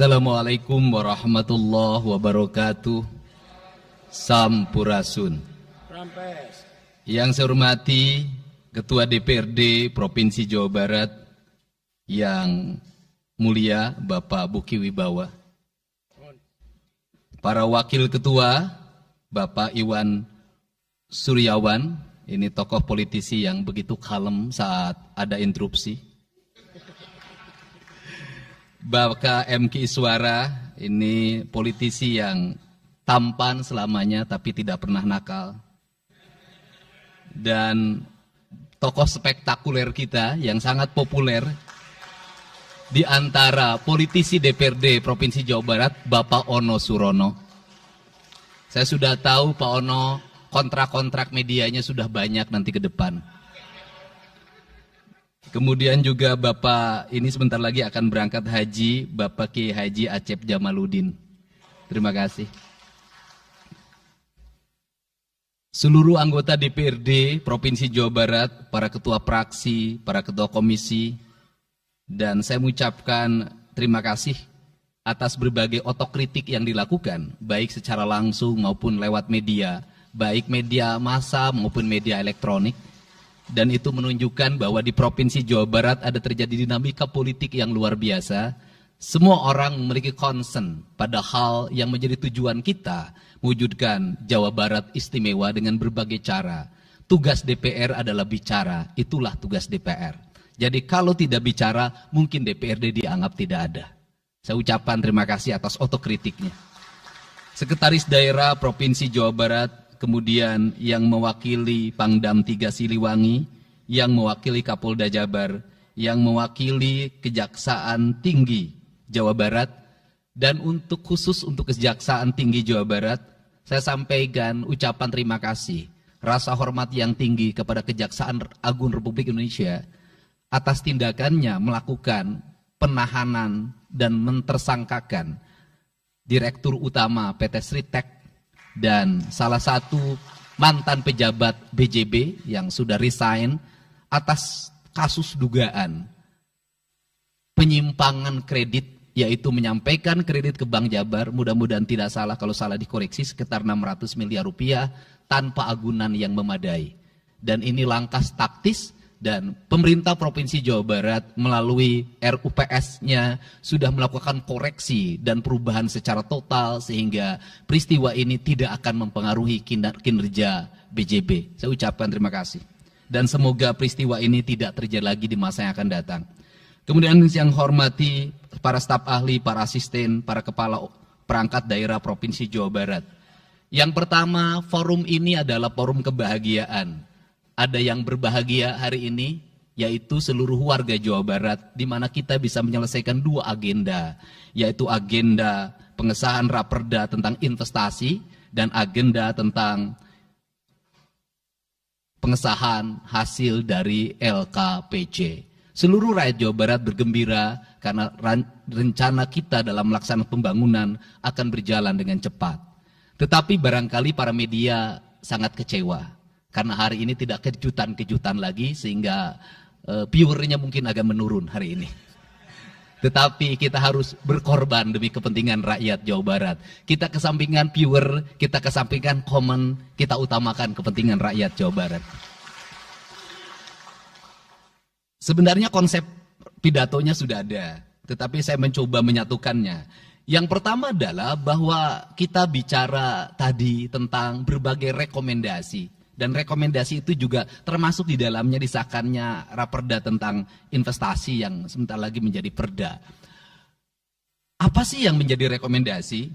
Assalamualaikum warahmatullahi wabarakatuh. Sampurasun. Yang saya hormati Ketua DPRD Provinsi Jawa Barat yang mulia Bapak Buki Wibawa, para wakil ketua Bapak Iwan Suryawan, ini tokoh politisi yang begitu kalem saat ada interupsi. Bapak MK Iswara, ini politisi yang tampan selamanya tapi tidak pernah nakal. Dan tokoh spektakuler kita yang sangat populer di antara politisi DPRD Provinsi Jawa Barat, Bapak Ono Surono. Saya sudah tahu Pak Ono kontrak-kontrak medianya sudah banyak nanti ke depan. Kemudian juga Bapak ini sebentar lagi akan berangkat haji, Bapak Kiai Haji Acep Jamaluddin. Terima kasih. Seluruh anggota DPRD Provinsi Jawa Barat, para ketua fraksi, para ketua komisi, dan saya mengucapkan terima kasih atas berbagai otokritik yang dilakukan, baik secara langsung maupun lewat media, baik media massa maupun media elektronik. Dan itu menunjukkan bahwa di Provinsi Jawa Barat ada terjadi dinamika politik yang luar biasa. Semua orang memiliki concern pada hal yang menjadi tujuan kita, mewujudkan Jawa Barat istimewa dengan berbagai cara. Tugas DPR adalah bicara, itulah tugas DPR. Jadi kalau tidak bicara, mungkin DPRD dianggap tidak ada. Saya ucapkan terima kasih atas otokritiknya. Sekretaris Daerah Provinsi Jawa Barat, kemudian yang mewakili Pangdam 3 Siliwangi, yang mewakili Kapolda Jabar, yang mewakili Kejaksaan Tinggi Jawa Barat, dan khusus untuk Kejaksaan Tinggi Jawa Barat, saya sampaikan ucapan terima kasih, rasa hormat yang tinggi kepada Kejaksaan Agung Republik Indonesia atas tindakannya melakukan penahanan dan mentersangkakan Direktur Utama PT Sritek dan salah satu mantan pejabat BJB yang sudah resign atas kasus dugaan penyimpangan kredit, yaitu menyampaikan kredit ke Bank Jabar, mudah-mudahan tidak salah, kalau salah dikoreksi, sekitar 600 miliar rupiah tanpa agunan yang memadai. Dan ini langkah taktis, dan pemerintah Provinsi Jawa Barat melalui RUPS-nya sudah melakukan koreksi dan perubahan secara total sehingga peristiwa ini tidak akan mempengaruhi kinerja BJB. Saya ucapkan terima kasih. Dan semoga peristiwa ini tidak terjadi lagi di masa yang akan datang. Kemudian yang hormati para staf ahli, para asisten, para kepala perangkat daerah Provinsi Jawa Barat. Yang pertama, forum ini adalah forum kebahagiaan. Ada yang berbahagia hari ini, yaitu seluruh warga Jawa Barat, di mana kita bisa menyelesaikan dua agenda, yaitu agenda pengesahan raperda tentang investasi dan agenda tentang pengesahan hasil dari LKPJ. Seluruh rakyat Jawa Barat bergembira karena rencana kita dalam melaksanakan pembangunan akan berjalan dengan cepat. Tetapi barangkali para media sangat kecewa karena hari ini tidak kejutan-kejutan lagi sehingga viewernya mungkin agak menurun hari ini. Tetapi kita harus berkorban demi kepentingan rakyat Jawa Barat. Kita kesampingkan viewer, kita kesampingkan komen, kita utamakan kepentingan rakyat Jawa Barat. Sebenarnya konsep pidatonya sudah ada, tetapi saya mencoba menyatukannya. Yang pertama adalah bahwa kita bicara tadi tentang berbagai rekomendasi. Dan rekomendasi itu juga termasuk di dalamnya disahkannya raperda tentang investasi yang sebentar lagi menjadi perda. Apa sih yang menjadi rekomendasi?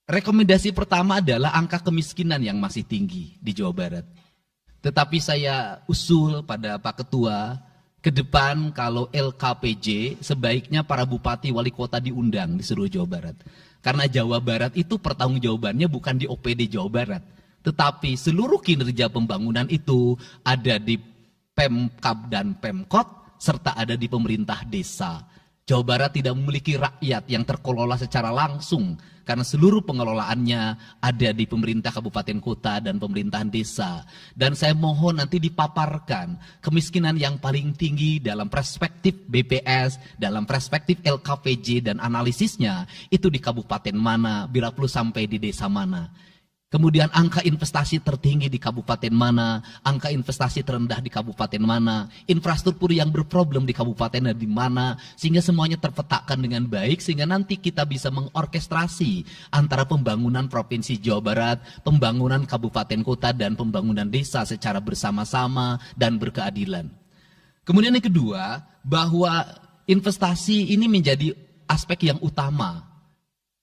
Rekomendasi pertama adalah angka kemiskinan yang masih tinggi di Jawa Barat. Tetapi saya usul pada Pak Ketua, ke depan kalau LKPJ sebaiknya para bupati wali kota diundang di seluruh Jawa Barat. Karena Jawa Barat itu pertanggungjawabannya bukan di OPD Jawa Barat. Tetapi seluruh kinerja pembangunan itu ada di Pemkab dan Pemkot serta ada di pemerintah desa. Jawa Barat tidak memiliki rakyat yang terkelola secara langsung karena seluruh pengelolaannya ada di pemerintah kabupaten kota dan pemerintahan desa. Dan saya mohon nanti dipaparkan kemiskinan yang paling tinggi dalam perspektif BPS, dalam perspektif LKPJ dan analisisnya itu di kabupaten mana, bila perlu sampai di desa mana. Kemudian angka investasi tertinggi di kabupaten mana, angka investasi terendah di kabupaten mana, infrastruktur yang berproblem di kabupaten di mana, sehingga semuanya terpetakan dengan baik, sehingga nanti kita bisa mengorkestrasi antara pembangunan Provinsi Jawa Barat, pembangunan kabupaten kota, dan pembangunan desa secara bersama-sama dan berkeadilan. Kemudian yang kedua, bahwa investasi ini menjadi aspek yang utama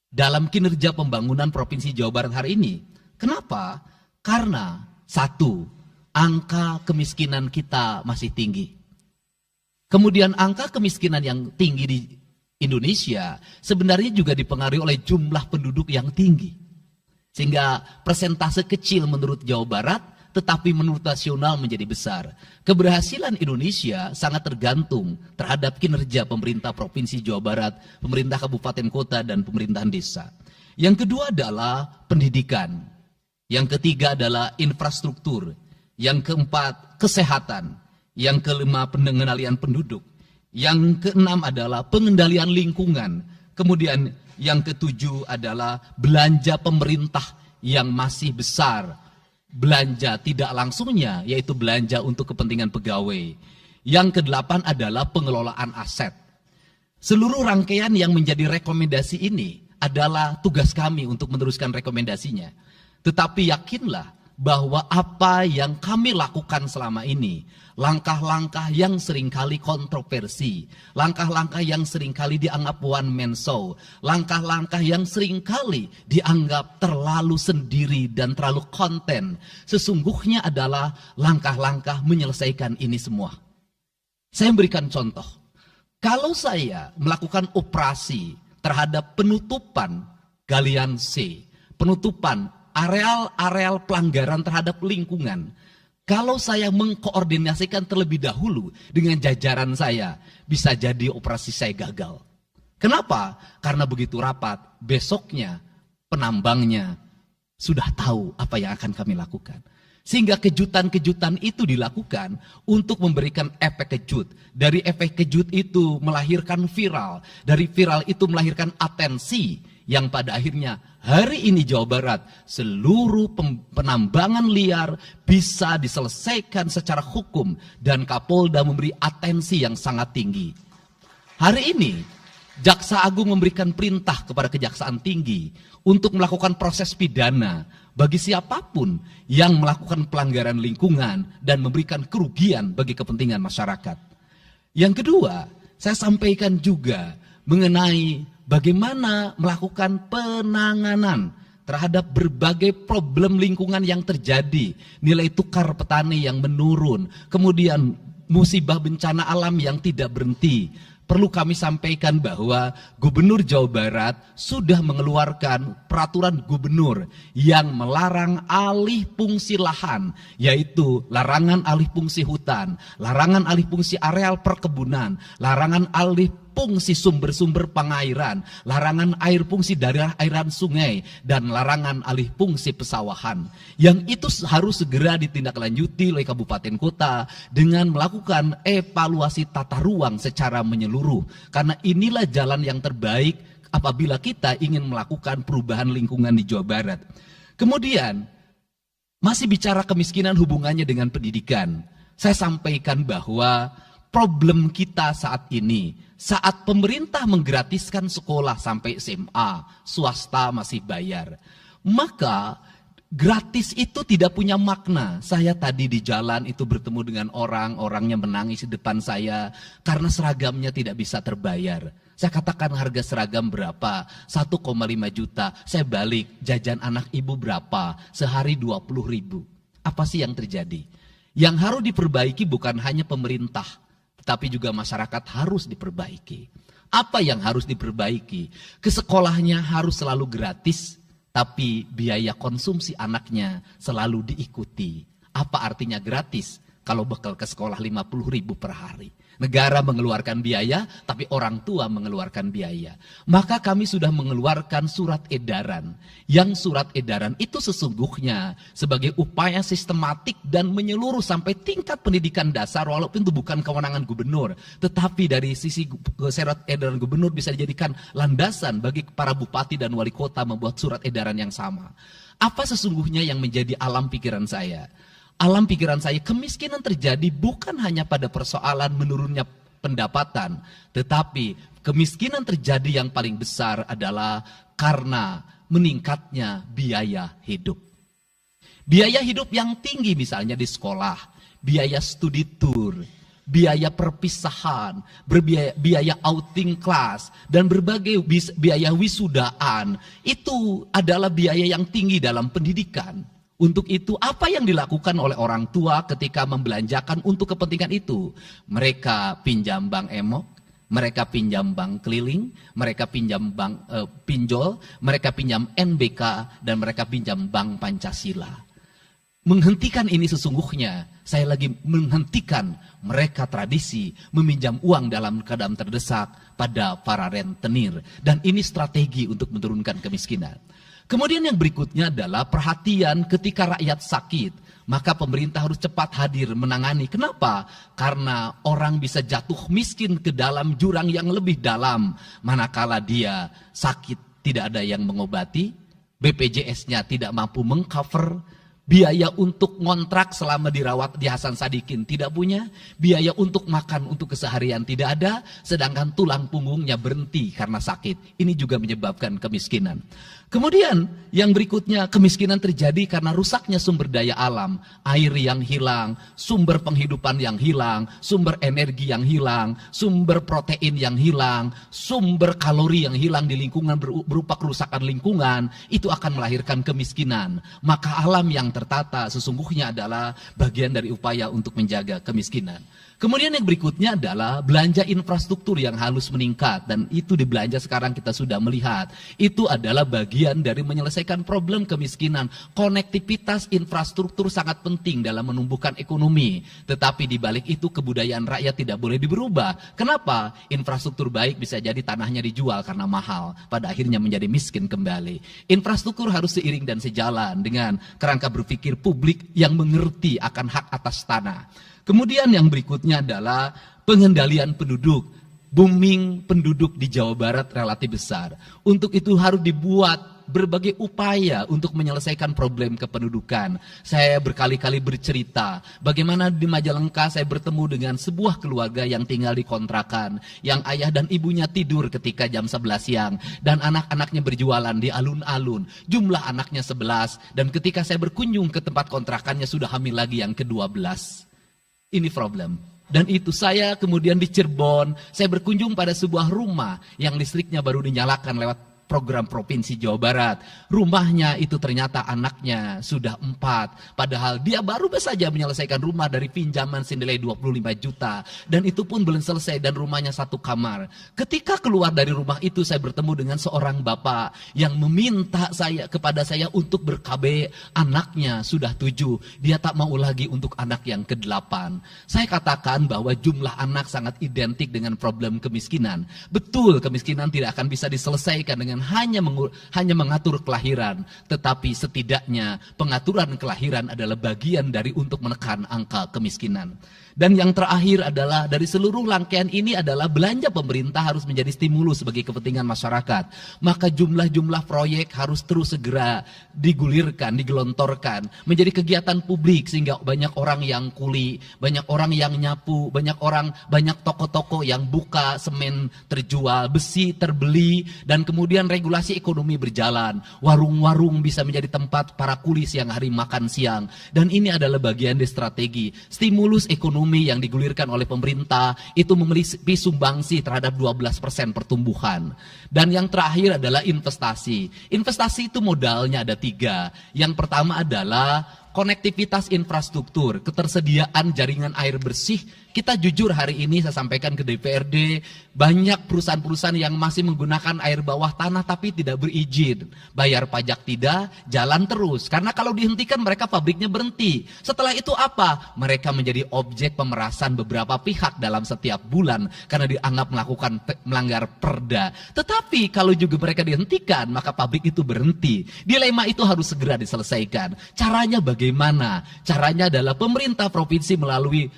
dalam kinerja pembangunan Provinsi Jawa Barat hari ini. Kenapa? Karena satu, angka kemiskinan kita masih tinggi. Kemudian angka kemiskinan yang tinggi di Indonesia sebenarnya juga dipengaruhi oleh jumlah penduduk yang tinggi. Sehingga persentase kecil menurut Jawa Barat, tetapi menurut nasional menjadi besar. Keberhasilan Indonesia sangat tergantung terhadap kinerja pemerintah Provinsi Jawa Barat, pemerintah kabupaten kota, dan pemerintahan desa. Yang kedua adalah pendidikan. Yang ketiga adalah infrastruktur. Yang keempat, kesehatan. Yang kelima, pengendalian penduduk. Yang keenam adalah pengendalian lingkungan. Kemudian yang ketujuh adalah belanja pemerintah yang masih besar. Belanja tidak langsungnya, yaitu belanja untuk kepentingan pegawai. Yang kedelapan adalah pengelolaan aset. Seluruh rangkaian yang menjadi rekomendasi ini adalah tugas kami untuk meneruskan rekomendasinya. Tetapi yakinlah bahwa apa yang kami lakukan selama ini, langkah-langkah yang seringkali kontroversi, langkah-langkah yang seringkali dianggap one man show, langkah-langkah yang seringkali dianggap terlalu sendiri dan terlalu konten, sesungguhnya adalah langkah-langkah menyelesaikan ini semua. Saya memberikan contoh. Kalau saya melakukan operasi terhadap penutupan galian C, penutupan areal-areal pelanggaran terhadap lingkungan, kalau saya mengkoordinasikan terlebih dahulu dengan jajaran saya, bisa jadi operasi saya gagal. Kenapa? Karena begitu rapat, besoknya penambangnya sudah tahu apa yang akan kami lakukan. Sehingga kejutan-kejutan itu dilakukan untuk memberikan efek kejut. Dari efek kejut itu melahirkan viral. Dari viral itu melahirkan atensi. Yang pada akhirnya hari ini Jawa Barat seluruh penambangan liar bisa diselesaikan secara hukum. Dan Kapolda memberi atensi yang sangat tinggi. Hari ini Jaksa Agung memberikan perintah kepada Kejaksaan Tinggi untuk melakukan proses pidana bagi siapapun yang melakukan pelanggaran lingkungan dan memberikan kerugian bagi kepentingan masyarakat. Yang kedua, saya sampaikan juga mengenai bagaimana melakukan penanganan terhadap berbagai problem lingkungan yang terjadi. Nilai tukar petani yang menurun, kemudian musibah bencana alam yang tidak berhenti. Perlu kami sampaikan bahwa Gubernur Jawa Barat sudah mengeluarkan peraturan gubernur yang melarang alih fungsi lahan, yaitu larangan alih fungsi hutan, larangan alih fungsi areal perkebunan, larangan alih fungsi sumber-sumber pengairan, larangan air fungsi dari airan sungai, dan larangan alih fungsi pesawahan. Yang itu harus segera ditindaklanjuti oleh kabupaten kota dengan melakukan evaluasi tata ruang secara menyeluruh. Karena inilah jalan yang terbaik apabila kita ingin melakukan perubahan lingkungan di Jawa Barat. Kemudian, masih bicara kemiskinan hubungannya dengan pendidikan. Saya sampaikan bahwa problem kita saat ini, saat pemerintah menggratiskan sekolah sampai SMA, swasta masih bayar. Maka gratis itu tidak punya makna. Saya tadi di jalan itu bertemu dengan orangnya menangis di depan saya karena seragamnya tidak bisa terbayar. Saya katakan harga seragam berapa? 1,5 juta. Saya balik, jajan anak ibu berapa? Sehari 20.000. Apa sih yang terjadi? Yang harus diperbaiki bukan hanya pemerintah, tapi juga masyarakat harus diperbaiki. Apa yang harus diperbaiki? Ke sekolahnya harus selalu gratis, tapi biaya konsumsi anaknya selalu diikuti. Apa artinya gratis? kalau bekal ke sekolah 50.000 per hari. Negara mengeluarkan biaya, tapi orang tua mengeluarkan biaya. Maka kami sudah mengeluarkan surat edaran. Yang surat edaran itu sesungguhnya sebagai upaya sistematik dan menyeluruh sampai tingkat pendidikan dasar, walaupun itu bukan kewenangan gubernur. Tetapi dari sisi surat edaran gubernur bisa dijadikan landasan bagi para bupati dan wali kota membuat surat edaran yang sama. Apa sesungguhnya yang menjadi alam pikiran saya? Alam pikiran saya, kemiskinan terjadi bukan hanya pada persoalan menurunnya pendapatan, tetapi kemiskinan terjadi yang paling besar adalah karena meningkatnya biaya hidup. Biaya hidup yang tinggi misalnya di sekolah, biaya studi tour, biaya perpisahan, biaya outing kelas, dan berbagai biaya wisudaan, itu adalah biaya yang tinggi dalam pendidikan. Untuk itu, apa yang dilakukan oleh orang tua ketika membelanjakan untuk kepentingan itu? Mereka pinjam bank emok, mereka pinjam bank keliling, mereka pinjam bank pinjol, mereka pinjam NBK, dan mereka pinjam bank Pancasila. Menghentikan ini sesungguhnya, saya lagi menghentikan mereka tradisi meminjam uang dalam keadaan terdesak pada para rentenir. Dan ini strategi untuk menurunkan kemiskinan. Kemudian yang berikutnya adalah perhatian ketika rakyat sakit. Maka pemerintah harus cepat hadir menangani. Kenapa? Karena orang bisa jatuh miskin ke dalam jurang yang lebih dalam. Manakala dia sakit tidak ada yang mengobati, BPJS-nya tidak mampu mengcover, biaya untuk ngontrak selama dirawat di Hasan Sadikin tidak punya, biaya untuk makan untuk keseharian tidak ada, sedangkan tulang punggungnya berhenti karena sakit. Ini juga menyebabkan kemiskinan. Kemudian yang berikutnya, kemiskinan terjadi karena rusaknya sumber daya alam, air yang hilang, sumber penghidupan yang hilang, sumber energi yang hilang, sumber protein yang hilang, sumber kalori yang hilang di lingkungan berupa kerusakan lingkungan, itu akan melahirkan kemiskinan. Maka alam yang tertata sesungguhnya adalah bagian dari upaya untuk menjaga kemiskinan. Kemudian yang berikutnya adalah belanja infrastruktur yang harus meningkat, dan itu di belanja sekarang kita sudah melihat. Itu adalah bagian dari menyelesaikan problem kemiskinan. Konektivitas infrastruktur sangat penting dalam menumbuhkan ekonomi, tetapi di balik itu kebudayaan rakyat tidak boleh diberubah. Kenapa? Infrastruktur baik bisa jadi tanahnya dijual karena mahal, pada akhirnya menjadi miskin kembali. Infrastruktur harus seiring dan sejalan dengan kerangka berpikir publik yang mengerti akan hak atas tanah. Kemudian yang berikutnya adalah pengendalian penduduk. Booming penduduk di Jawa Barat relatif besar. Untuk itu harus dibuat berbagai upaya untuk menyelesaikan problem kependudukan. Saya berkali-kali bercerita bagaimana di Majalengka saya bertemu dengan sebuah keluarga yang tinggal di kontrakan, yang ayah dan ibunya tidur ketika jam 11 siang, dan anak-anaknya berjualan di alun-alun. Jumlah anaknya 11, dan ketika saya berkunjung ke tempat kontrakannya sudah hamil lagi yang ke-12. Ini problem. Dan itu saya kemudian di Cirebon, saya berkunjung pada sebuah rumah yang listriknya baru dinyalakan lewat program Provinsi Jawa Barat. Rumahnya itu ternyata anaknya sudah 4. Padahal dia baru saja menyelesaikan rumah dari pinjaman senilai 25 juta. Dan itu pun belum selesai dan rumahnya 1 kamar. Ketika keluar dari rumah itu saya bertemu dengan seorang bapak yang meminta kepada saya untuk ber-KB. Anaknya sudah 7. Dia tak mau lagi untuk anak yang ke-8. Saya katakan bahwa jumlah anak sangat identik dengan problem kemiskinan. Betul, kemiskinan tidak akan bisa diselesaikan dengan hanya mengatur kelahiran, tetapi setidaknya pengaturan kelahiran adalah bagian dari untuk menekan angka kemiskinan. Dan yang terakhir adalah dari seluruh rangkaian ini adalah belanja pemerintah harus menjadi stimulus bagi kepentingan masyarakat. Maka jumlah-jumlah proyek harus terus segera digulirkan, digelontorkan menjadi kegiatan publik sehingga banyak orang yang kuli, banyak orang yang nyapu, banyak toko-toko yang buka, semen terjual, besi terbeli, dan kemudian regulasi ekonomi berjalan. Warung-warung bisa menjadi tempat para kuli siang hari makan siang. Dan ini adalah bagian dari strategi stimulus ekonomi yang digulirkan oleh pemerintah, itu memiliki sumbangsi terhadap 12% pertumbuhan. Dan yang terakhir adalah investasi. Investasi itu modalnya ada 3. Yang pertama adalah konektivitas infrastruktur, ketersediaan jaringan air bersih. Kita jujur hari ini saya sampaikan ke DPRD, banyak perusahaan-perusahaan yang masih menggunakan air bawah tanah tapi tidak berizin. Bayar pajak tidak, jalan terus. Karena kalau dihentikan mereka pabriknya berhenti. Setelah itu apa? Mereka menjadi objek pemerasan beberapa pihak dalam setiap bulan karena dianggap melanggar perda. Tetapi kalau juga mereka dihentikan, maka pabrik itu berhenti. Dilema itu harus segera diselesaikan. Caranya bagaimana? Caranya adalah pemerintah provinsi melalui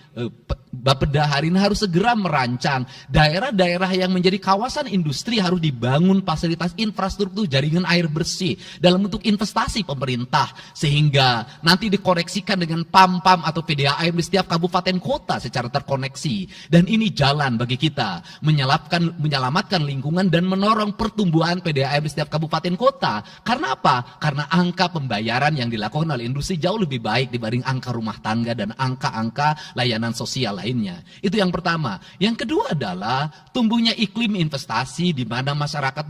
Bapeda hari ini harus segera merancang daerah-daerah yang menjadi kawasan industri harus dibangun fasilitas infrastruktur jaringan air bersih dalam bentuk investasi pemerintah sehingga nanti dikoneksikan dengan PAM-PAM atau PDAM di setiap kabupaten kota secara terkoneksi. Dan ini jalan bagi kita menyelamatkan lingkungan dan menorong pertumbuhan PDAM di setiap kabupaten kota. Karena apa? Karena angka pembayaran yang dilakukan oleh industri jauh lebih baik dibanding angka rumah tangga dan angka-angka layanan sosial lainnya. Itu yang pertama. Yang kedua adalah tumbuhnya iklim investasi di mana masyarakat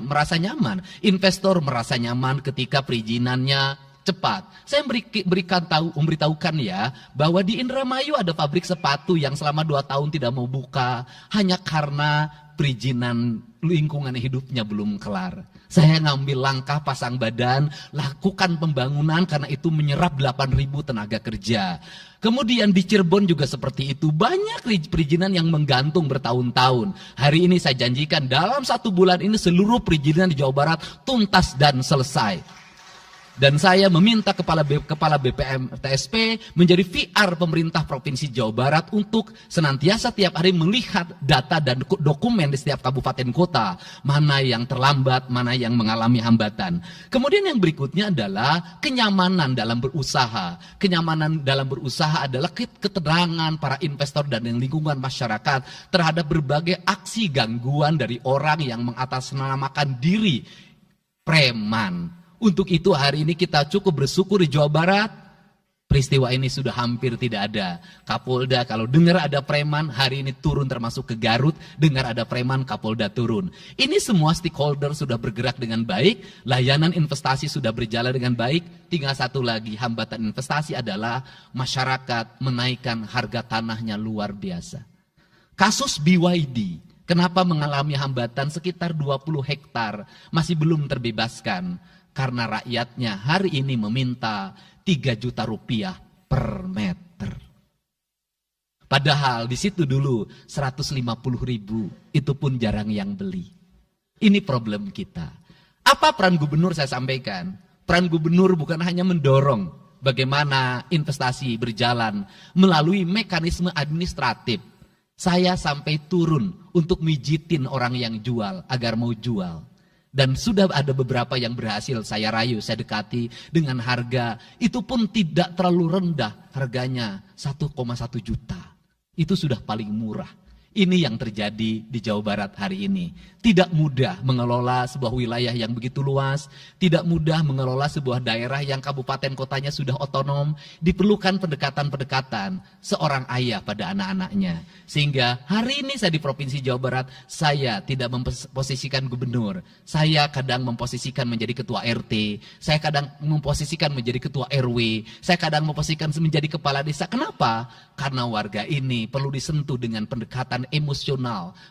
merasa nyaman. Investor merasa nyaman ketika perizinannya cepat. Saya memberitahukan ya bahwa di Indramayu ada pabrik sepatu yang selama 2 tahun tidak mau buka hanya karena perizinan lingkungan hidupnya belum kelar. Saya ngambil langkah pasang badan, lakukan pembangunan karena itu menyerap 8.000 tenaga kerja. Kemudian di Cirebon juga seperti itu, banyak perizinan yang menggantung bertahun-tahun. Hari ini saya janjikan dalam 1 bulan ini seluruh perizinan di Jawa Barat tuntas dan selesai. Dan saya meminta kepala BPM TSP menjadi VR pemerintah Provinsi Jawa Barat untuk senantiasa tiap hari melihat data dan dokumen di setiap kabupaten kota. Mana yang terlambat, mana yang mengalami hambatan. Kemudian yang berikutnya adalah kenyamanan dalam berusaha. Kenyamanan dalam berusaha adalah keterangan para investor dan lingkungan masyarakat terhadap berbagai aksi gangguan dari orang yang mengatasnamakan diri preman. Untuk itu hari ini kita cukup bersyukur di Jawa Barat, peristiwa ini sudah hampir tidak ada. Kapolda kalau dengar ada preman, hari ini turun termasuk ke Garut, dengar ada preman, Kapolda turun. Ini semua stakeholder sudah bergerak dengan baik, layanan investasi sudah berjalan dengan baik, tinggal satu lagi hambatan investasi adalah masyarakat menaikkan harga tanahnya luar biasa. Kasus BYD, kenapa mengalami hambatan sekitar 20 hektar, masih belum terbebaskan? Karena rakyatnya hari ini meminta 3 juta rupiah per meter. Padahal di situ dulu 150.000, itu pun jarang yang beli. Ini problem kita. Apa peran gubernur saya sampaikan? Peran gubernur bukan hanya mendorong bagaimana investasi berjalan melalui mekanisme administratif. Saya sampai turun untuk mijitin orang yang jual agar mau jual. Dan sudah ada beberapa yang berhasil saya rayu, saya dekati dengan harga. Itu pun tidak terlalu rendah, harganya 1,1 juta. Itu sudah paling murah. Ini yang terjadi di Jawa Barat hari ini. Tidak mudah mengelola sebuah wilayah yang begitu luas. Tidak mudah mengelola sebuah daerah yang kabupaten kotanya sudah otonom. Diperlukan pendekatan-pendekatan seorang ayah pada anak-anaknya. Sehingga hari ini saya di Provinsi Jawa Barat, saya tidak memposisikan gubernur. Saya kadang memposisikan menjadi ketua RT. Saya kadang memposisikan menjadi ketua RW. Saya kadang memposisikan menjadi kepala desa. Kenapa? Karena warga ini perlu disentuh dengan pendekatan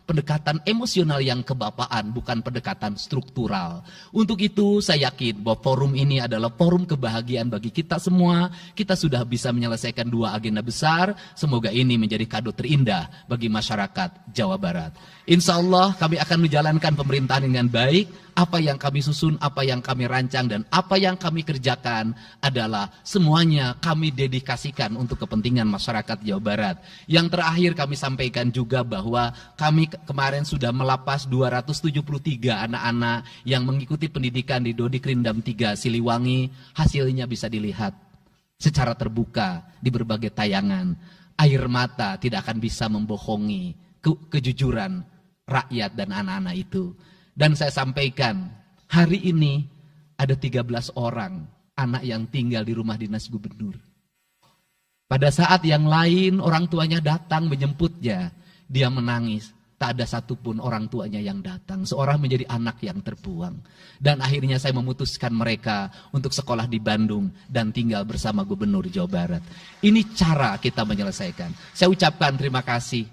pendekatan emosional yang kebapaan, bukan pendekatan struktural. Untuk itu saya yakin bahwa forum ini adalah forum kebahagiaan bagi kita semua. Kita sudah bisa menyelesaikan 2 agenda besar. Semoga ini menjadi kado terindah bagi masyarakat Jawa Barat. Insya Allah kami akan menjalankan pemerintahan dengan baik. Apa yang kami susun, apa yang kami rancang, dan apa yang kami kerjakan adalah semuanya kami dedikasikan untuk kepentingan masyarakat Jawa Barat. Yang terakhir kami sampaikan juga bahwa kami kemarin sudah melapas 273 anak-anak yang mengikuti pendidikan di Dodikrindam 3 Siliwangi. Hasilnya bisa dilihat secara terbuka di berbagai tayangan. Air mata tidak akan bisa membohongi kejujuran rakyat dan anak-anak itu. Dan saya sampaikan, hari ini ada 13 orang anak yang tinggal di rumah dinas gubernur. Pada saat yang lain orang tuanya datang menjemputnya, dia menangis. tak ada satupun orang tuanya yang datang. Seorang menjadi anak yang terbuang. Dan akhirnya saya memutuskan mereka untuk sekolah di Bandung dan tinggal bersama Gubernur Jawa Barat. Ini cara kita menyelesaikan. Saya ucapkan terima kasih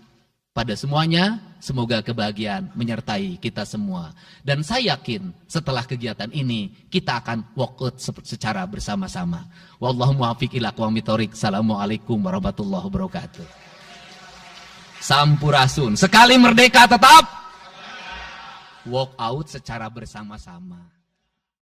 pada semuanya. Semoga kebahagiaan menyertai kita semua. Dan saya yakin setelah kegiatan ini kita akan walk out secara bersama-sama. Wallahu muwaffiq ila aqwamit thoriq. Assalamualaikum warahmatullahi wabarakatuh. Sampurasun. Sekali merdeka tetap walk out secara bersama-sama.